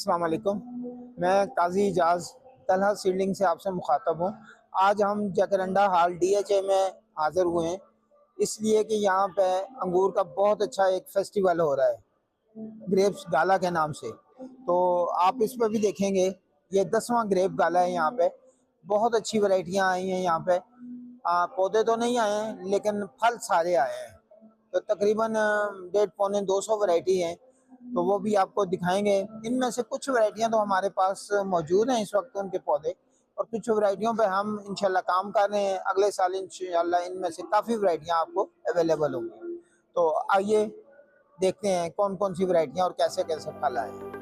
अस्सलाम वालेकुम। मैं काजी इजाज़ तलहा सीडलिंग से आपसे मुखातब हूँ। आज हम जकरंडा हॉल डीएचए में हाज़िर हुए हैं, इसलिए कि यहाँ पे अंगूर का बहुत अच्छा एक फेस्टिवल हो रहा है, ग्रेप्स गाला के नाम से। तो आप इस पर भी देखेंगे, ये 10वां ग्रेप गाला है। यहाँ पे बहुत अच्छी वैरायटियाँ आई हैं। यहाँ पे पौधे तो नहीं आए हैं, लेकिन फल सारे आए हैं। तो तकरीबन 150-200 वैरायटी हैं, तो वो भी आपको दिखाएंगे। इनमें से कुछ वैरायटियां तो हमारे पास मौजूद हैं इस वक्त, उनके पौधे, और कुछ वैरायटियों पे हम इंशाल्लाह काम कर रहे हैं। अगले साल इंशाल्लाह इनमें से काफ़ी वैरायटियां आपको अवेलेबल होंगी। तो आइए देखते हैं कौन कौन सी वैरायटियां और कैसे कैसे फल आए।